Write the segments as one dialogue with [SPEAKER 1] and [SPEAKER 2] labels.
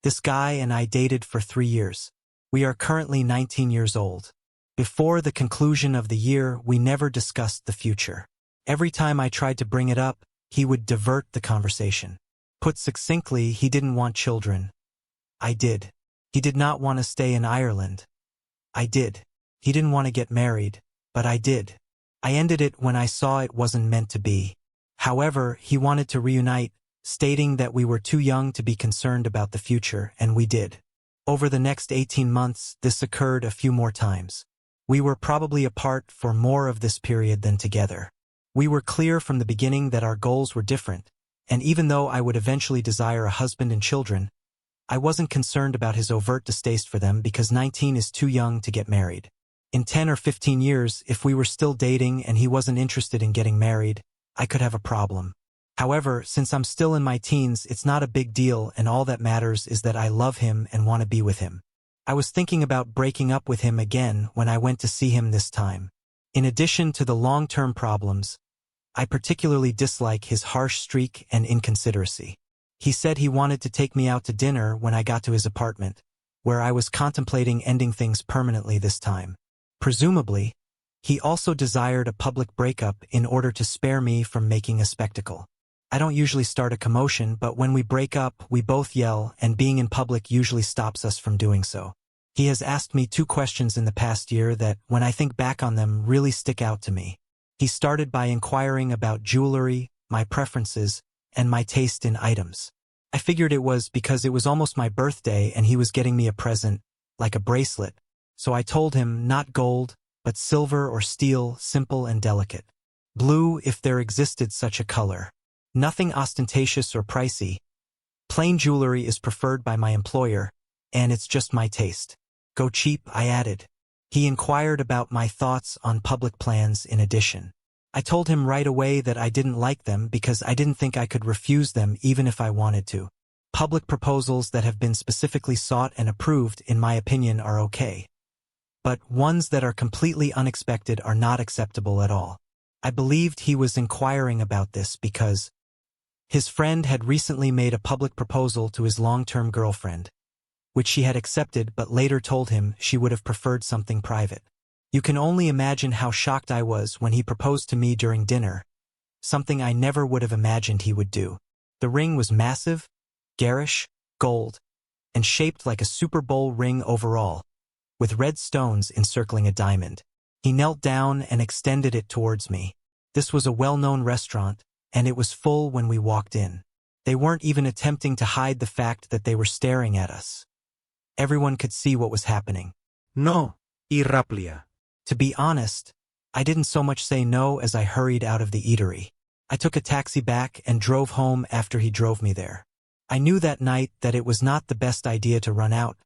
[SPEAKER 1] This guy and I dated for 3 years. We are currently 19 years old. Before the conclusion of the year, we never discussed the future. Every time I tried to bring it up, he would divert the conversation. Put succinctly, he didn't want children. I did. He did not want to stay in Ireland. I did. He didn't want to get married, but I did. I ended it when I saw it wasn't meant to be. However, he wanted to reunite, stating that we were too young to be concerned about the future, and we did. Over the next 18 months, this occurred a few more times. We were probably apart for more of this period than together. We were clear from the beginning that our goals were different, and even though I would eventually desire a husband and children, I wasn't concerned about his overt distaste for them because 19 is too young to get married. In 10 or 15 years, if we were still dating and he wasn't interested in getting married, I could have a problem. However, since I'm still in my teens, it's not a big deal, and all that matters is that I love him and want to be with him. I was thinking about breaking up with him again when I went to see him this time. In addition to the long-term problems, I particularly dislike his harsh streak and inconsideracy. He said he wanted to take me out to dinner when I got to his apartment, where I was contemplating ending things permanently this time. Presumably, he also desired a public breakup in order to spare me from making a spectacle. I don't usually start a commotion, but when we break up, we both yell, and being in public usually stops us from doing so. He has asked me 2 questions in the past year that, when I think back on them, really stick out to me. He started by inquiring about jewelry, my preferences, and my taste in items. I figured it was because it was almost my birthday and he was getting me a present, like a bracelet, so I told him not gold, but silver or steel, simple and delicate. Blue, if there existed such a color. Nothing ostentatious or pricey. Plain jewelry is preferred by my employer, and it's just my taste. Go cheap, I added. He inquired about my thoughts on public plans in addition. I told him right away that I didn't like them because I didn't think I could refuse them even if I wanted to. Public proposals that have been specifically sought and approved, in my opinion, are okay. But ones that are completely unexpected are not acceptable at all. I believed he was inquiring about this because his friend had recently made a public proposal to his long-term girlfriend, which she had accepted but later told him she would have preferred something private. You can only imagine how shocked I was when he proposed to me during dinner, something I never would have imagined he would do. The ring was massive, garish, gold, and shaped like a Super Bowl ring overall, with red stones encircling a diamond. He knelt down and extended it towards me. This was a well-known restaurant, and it was full when we walked in. They weren't even attempting to hide the fact that they were staring at us. Everyone could see what was happening.
[SPEAKER 2] No, irraplia.
[SPEAKER 1] To be honest, I didn't so much say no as I hurried out of the eatery. I took a taxi back and drove home after he drove me there. I knew that night that it was not the best idea to run out,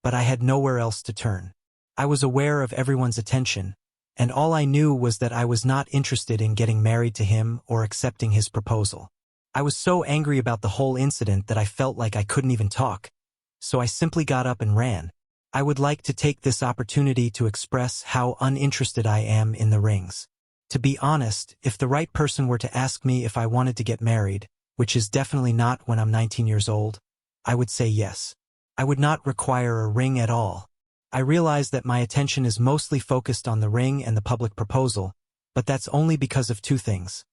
[SPEAKER 1] but I had nowhere else to turn. I was aware of everyone's attention, and all I knew was that I was not interested in getting married to him or accepting his proposal. I was so angry about the whole incident that I felt like I couldn't even talk, so I simply got up and ran. I would like to take this opportunity to express how uninterested I am in the rings. To be honest, if the right person were to ask me if I wanted to get married, which is definitely not when I'm 19 years old, I would say yes. I would not require a ring at all. I realize that my attention is mostly focused on the ring and the public proposal, but that's only because of 2 things.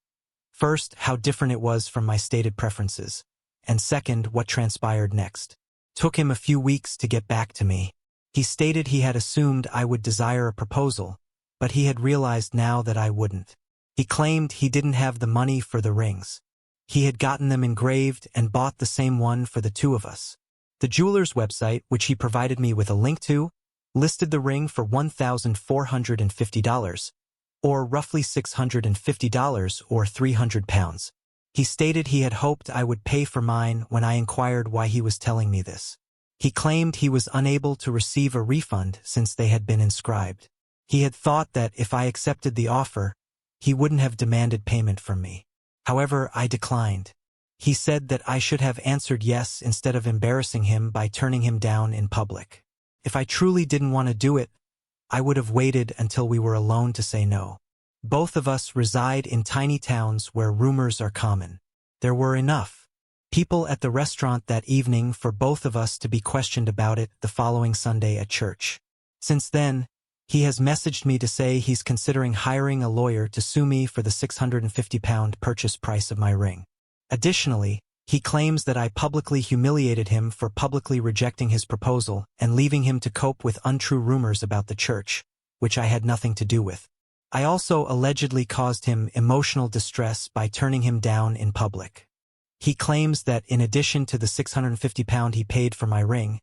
[SPEAKER 1] First, how different it was from my stated preferences, and second, what transpired next. Took him a few weeks to get back to me. He stated he had assumed I would desire a proposal, but he had realized now that I wouldn't. He claimed he didn't have the money for the rings. He had gotten them engraved and bought the same one for the 2 of us. The jeweler's website, which he provided me with a link to, listed the ring for $1,450, or roughly $650 or 300 pounds. He stated he had hoped I would pay for mine when I inquired why he was telling me this. He claimed he was unable to receive a refund since they had been inscribed. He had thought that if I accepted the offer, he wouldn't have demanded payment from me. However, I declined. He said that I should have answered yes instead of embarrassing him by turning him down in public. If I truly didn't want to do it, I would have waited until we were alone to say no. Both of us reside in tiny towns where rumors are common. There were enough people at the restaurant that evening for both of us to be questioned about it the following Sunday at church. Since then, he has messaged me to say he's considering hiring a lawyer to sue me for the £650 purchase price of my ring. Additionally, he claims that I publicly humiliated him for publicly rejecting his proposal and leaving him to cope with untrue rumors about the church, which I had nothing to do with. I also allegedly caused him emotional distress by turning him down in public. He claims that in addition to the £650 he paid for my ring,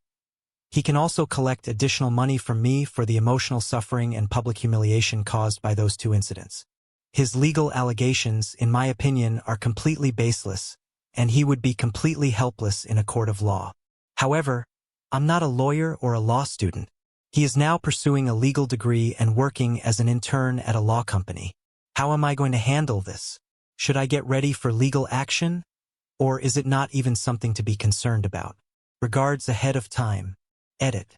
[SPEAKER 1] he can also collect additional money from me for the emotional suffering and public humiliation caused by those two incidents. His legal allegations, in my opinion, are completely baseless, and he would be completely helpless in a court of law. However, I'm not a lawyer or a law student. He is now pursuing a legal degree and working as an intern at a law company. How am I going to handle this? Should I get ready for legal action? Or is it not even something to be concerned about? Regards ahead of time. Edit.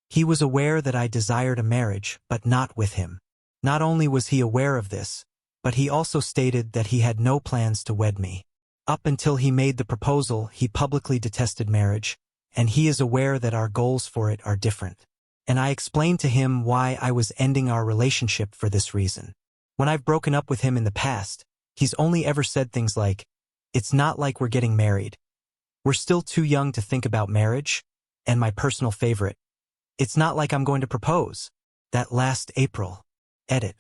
[SPEAKER 1] He was aware that I desired a marriage, but not with him. Not only was he aware of this, but he also stated that he had no plans to wed me. Up until he made the proposal, he publicly detested marriage, and he is aware that our goals for it are different. And I explained to him why I was ending our relationship for this reason. When I've broken up with him in the past, he's only ever said things like, "It's not like we're getting married. We're still too young to think about marriage," and my personal favorite, "It's not like I'm going to propose." That last April. Edit.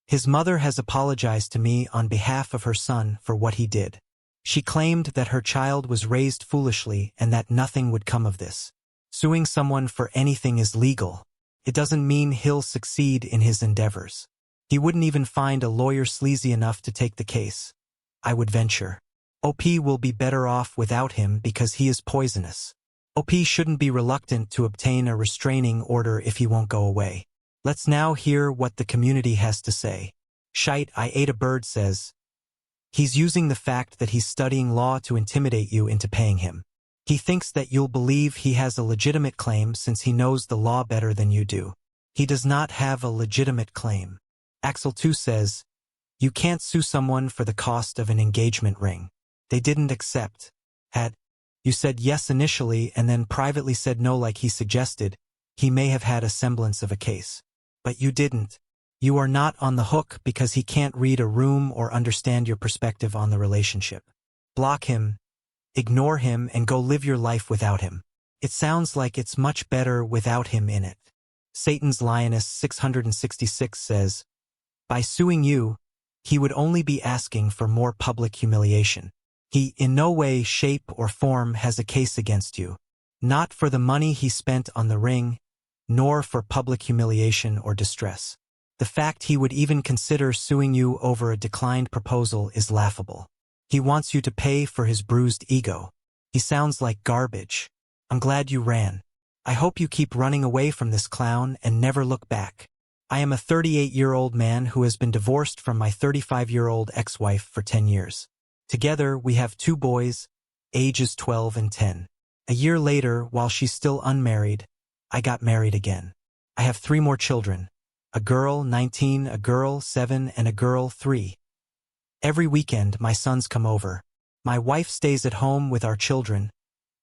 [SPEAKER 1] His mother has apologized to me on behalf of her son for what he did. She claimed that her child was raised foolishly and that nothing would come of this. Suing someone for anything is legal. It doesn't mean he'll succeed in his endeavors. He wouldn't even find a lawyer sleazy enough to take the case. I would venture. OP will be better off without him because he is poisonous. OP shouldn't be reluctant to obtain a restraining order if he won't go away. Let's now hear what the community has to say. Shite I Ate a Bird says, "He's using the fact that he's studying law to intimidate you into paying him. He thinks that you'll believe he has a legitimate claim since he knows the law better than you do. He does not have a legitimate claim." Axel 2 says, "You can't sue someone for the cost of an engagement ring. They didn't accept. You said yes initially and then privately said no like he suggested. He may have had a semblance of a case. But you didn't. You are not on the hook because he can't read a room or understand your perspective on the relationship. Block him, ignore him, and go live your life without him. It sounds like it's much better without him in it." Satan's Lioness 666 says, "By suing you, he would only be asking for more public humiliation. He in no way, shape, or form has a case against you. Not for the money he spent on the ring, nor for public humiliation or distress. The fact he would even consider suing you over a declined proposal is laughable. He wants you to pay for his bruised ego. He sounds like garbage. I'm glad you ran. I hope you keep running away from this clown and never look back. I am a 38-year-old man who has been divorced from my 35-year-old ex-wife for 10 years. Together, we have 2 boys, ages 12 and 10. A year later, while she's still unmarried, I got married again. I have 3 more children, a girl 19, a girl 7, and a girl 3. Every weekend, my sons come over. My wife stays at home with our children,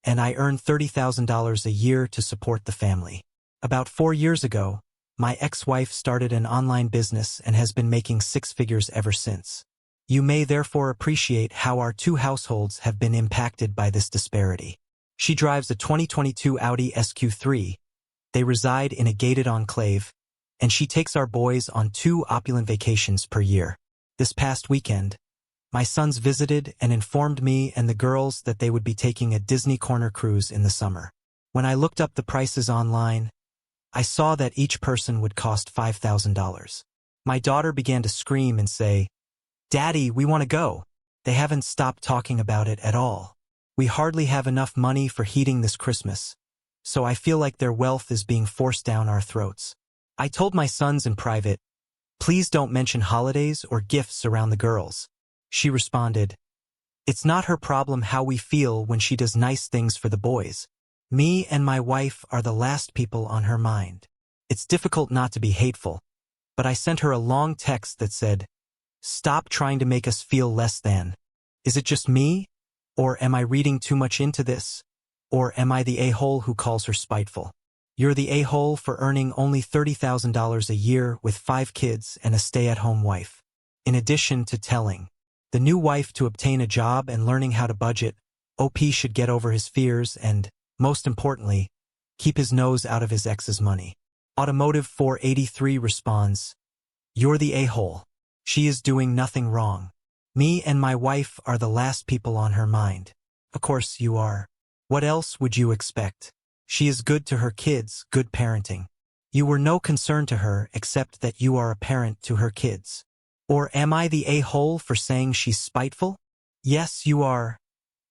[SPEAKER 1] and I earn $30,000 a year to support the family. About 4 years ago, my ex-wife started an online business and has been making 6 figures ever since. You may therefore appreciate how our 2 households have been impacted by this disparity. She drives a 2022 Audi SQ3. They reside in a gated enclave, and she takes our boys on 2 opulent vacations per year. This past weekend, my sons visited and informed me and the girls that they would be taking a Disney Corner cruise in the summer. When I looked up the prices online, I saw that each person would cost $5,000. My daughter began to scream and say, "Daddy, we want to go." They haven't stopped talking about it at all. We hardly have enough money for heating this Christmas, so I feel like their wealth is being forced down our throats. I told my sons in private, "Please don't mention holidays or gifts around the girls." She responded, "It's not her problem how we feel when she does nice things for the boys. Me and my wife are the last people on her mind." It's difficult not to be hateful, but I sent her a long text that said, "Stop trying to make us feel less than. Is it just me? Or am I reading too much into this? Or am I the a-hole who calls her spiteful? You're the a-hole for earning only $30,000 a year with 5 kids and a stay-at-home wife. In addition to telling the new wife to obtain a job and learning how to budget, OP should get over his fears and, most importantly, keep his nose out of his ex's money. Automotive 483 responds, "You're the a-hole. She is doing nothing wrong. Me and my wife are the last people on her mind." Of course you are. What else would you expect? She is good to her kids, good parenting. You were no concern to her except that you are a parent to her kids. Or am I the a-hole for saying she's spiteful? Yes, you are.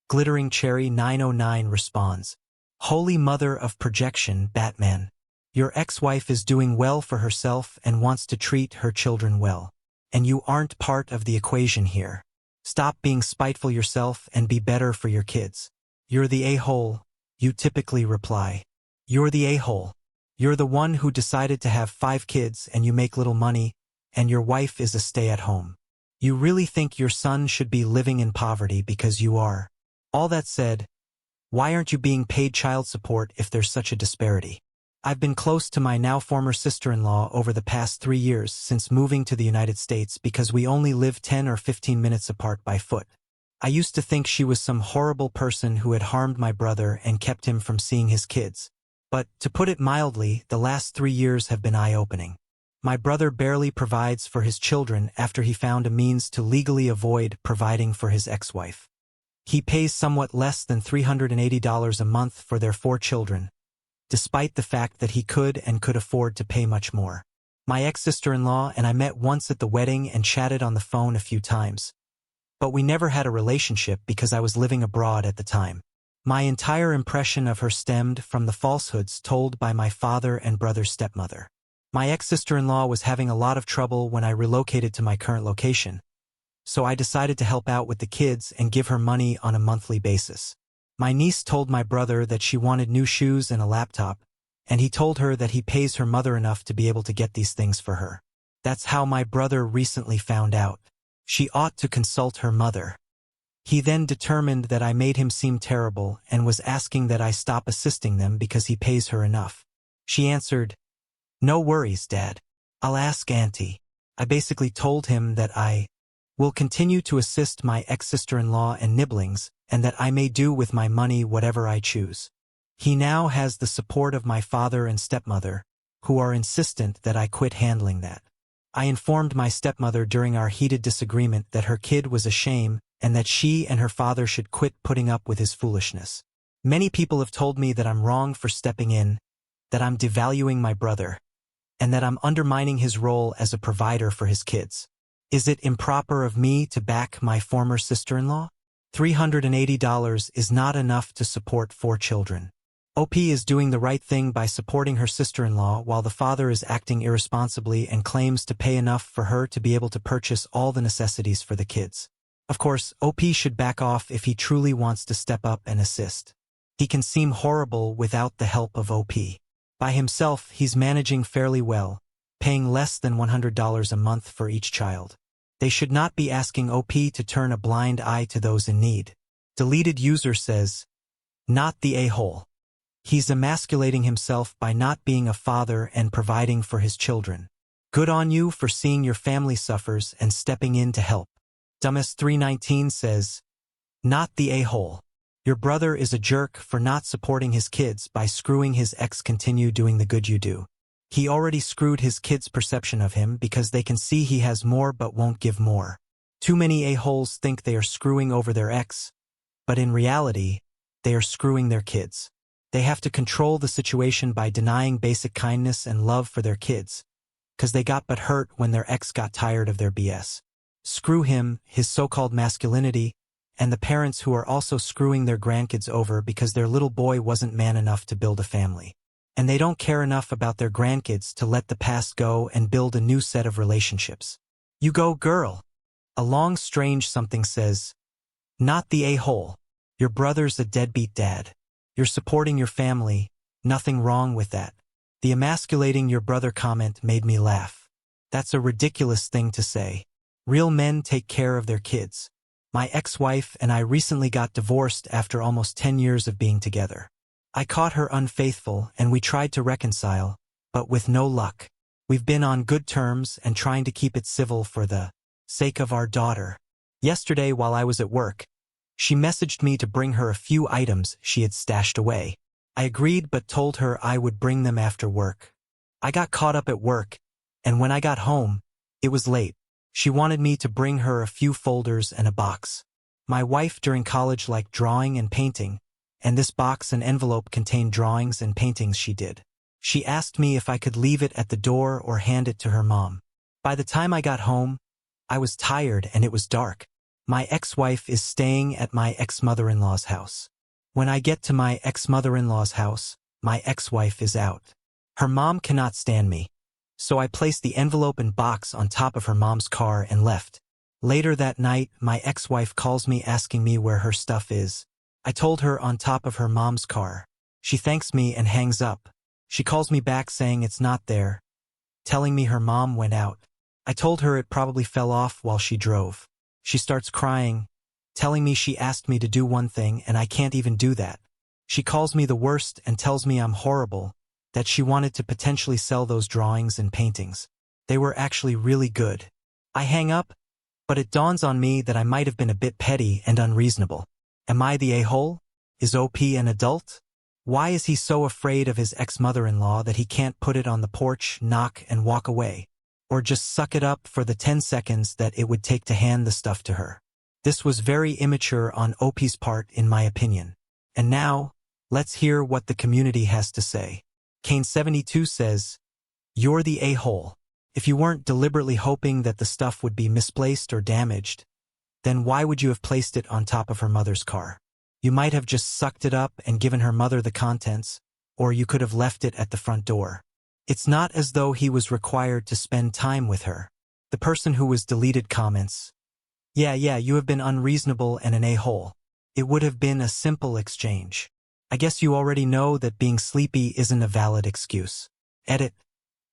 [SPEAKER 1] Glittering Cherry 909 responds, "Holy mother of projection, Batman. Your ex-wife is doing well for herself and wants to treat her children well. And you aren't part of the equation here. Stop being spiteful yourself and be better for your kids." You're the a-hole, you typically reply. You're the a-hole. You're the one who decided to have 5 kids and you make little money, and your wife is a stay-at-home. You really think your son should be living in poverty because you are. All that said, why aren't you being paid child support if there's such a disparity? I've been close to my now former sister-in-law over the past 3 years since moving to the United States because we only live 10 or 15 minutes apart by foot. I used to think she was some horrible person who had harmed my brother and kept him from seeing his kids. But, to put it mildly, the last 3 years have been eye-opening. My brother barely provides for his children after he found a means to legally avoid providing for his ex-wife. He pays somewhat less than $380 a month for their 4 children, despite the fact that he could afford to pay much more. My ex-sister-in-law and I met once at the wedding and chatted on the phone a few times. But we never had a relationship because I was living abroad at the time. My entire impression of her stemmed from the falsehoods told by my father and brother's stepmother. My ex-sister-in-law was having a lot of trouble when I relocated to my current location, so I decided to help out with the kids and give her money on a monthly basis. My niece told my brother that she wanted new shoes and a laptop, and he told her that he pays her mother enough to be able to get these things for her. That's how my brother recently found out. She ought to consult her mother. He then determined that I made him seem terrible and was asking that I stop assisting them because he pays her enough. She answered, "No worries, Dad. I'll ask Auntie." I basically told him that I will continue to assist my ex-sister-in-law and nibblings, and that I may do with my money whatever I choose. He now has the support of my father and stepmother, who are insistent that I quit handling that. I informed my stepmother during our heated disagreement that her kid was a shame and that she and her father should quit putting up with his foolishness. Many people have told me that I'm wrong for stepping in, that I'm devaluing my brother, and that I'm undermining his role as a provider for his kids. Is it improper of me to back my former sister-in-law? $380 is not enough to support 4 children. OP is doing the right thing by supporting her sister-in-law while the father is acting irresponsibly and claims to pay enough for her to be able to purchase all the necessities for the kids. Of course, OP should back off if he truly wants to step up and assist. He can seem horrible without the help of OP. By himself, he's managing fairly well, paying less than $100 a month for each child. They should not be asking OP to turn a blind eye to those in need. Deleted user says, "Not the a-hole. He's emasculating himself by not being a father and providing for his children. Good on you for seeing your family suffers and stepping in to help." Dumbest319 says, "Not the a-hole. Your brother is a jerk for not supporting his kids by screwing his ex. Continue doing the good you do. He already screwed his kids' perception of him because they can see he has more but won't give more. Too many a-holes think they are screwing over their ex, but in reality, they are screwing their kids. They have to control the situation by denying basic kindness and love for their kids, 'cause they got but hurt when their ex got tired of their BS. Screw him, his so-called masculinity, and the parents who are also screwing their grandkids over because their little boy wasn't man enough to build a family. And they don't care enough about their grandkids to let the past go and build a new set of relationships. You go, girl." A long strange something says, "Not the a-hole. Your brother's a deadbeat dad. You're supporting your family, nothing wrong with that. The emasculating your brother comment made me laugh. That's a ridiculous thing to say. Real men take care of their kids. My ex-wife and I recently got divorced after almost 10 years of being together. I caught her unfaithful and we tried to reconcile, but with no luck. We've been on good terms and trying to keep it civil for the sake of our daughter. Yesterday while I was at work, she messaged me to bring her a few items she had stashed away. I agreed but told her I would bring them after work. I got caught up at work, and when I got home, it was late. She wanted me to bring her a few folders and a box. My wife during college liked drawing and painting, and this box and envelope contained drawings and paintings she did. She asked me if I could leave it at the door or hand it to her mom. By the time I got home, I was tired and it was dark. My ex-wife is staying at my ex-mother-in-law's house. When I get to my ex-mother-in-law's house, my ex-wife is out. Her mom cannot stand me, so I placed the envelope and box on top of her mom's car and left. Later that night, my ex-wife calls me asking me where her stuff is. I told her on top of her mom's car. She thanks me and hangs up. She calls me back saying it's not there, telling me her mom went out. I told her it probably fell off while she drove. She starts crying, telling me she asked me to do one thing and I can't even do that. She calls me the worst and tells me I'm horrible, that she wanted to potentially sell those drawings and paintings. They were actually really good. I hang up, but it dawns on me that I might have been a bit petty and unreasonable. Am I the a-hole? Is OP an adult? Why is he so afraid of his ex-mother-in-law that he can't put it on the porch, knock, and walk away? Or just suck it up for the 10 seconds that it would take to hand the stuff to her? This was very immature on OP's part in my opinion. And now, let's hear what the community has to say. Kane72 says, "You're the a-hole. If you weren't deliberately hoping that the stuff would be misplaced or damaged, then why would you have placed it on top of her mother's car? You might have just sucked it up and given her mother the contents, or you could have left it at the front door. It's not as though he was required to spend time with her." The person who was deleted comments, Yeah, you have been unreasonable and an a-hole. It would have been a simple exchange. I guess you already know that being sleepy isn't a valid excuse. Edit.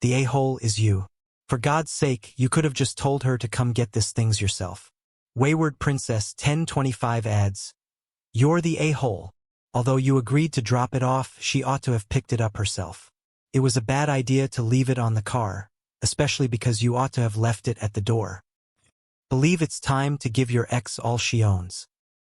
[SPEAKER 1] The a-hole is you. For God's sake, you could have just told her to come get these things yourself. Wayward Princess 1025 adds, "You're the a-hole. Although you agreed to drop it off, she ought to have picked it up herself. It was a bad idea to leave it on the car, especially because you ought to have left it at the door. Believe it's time to give your ex all she owns."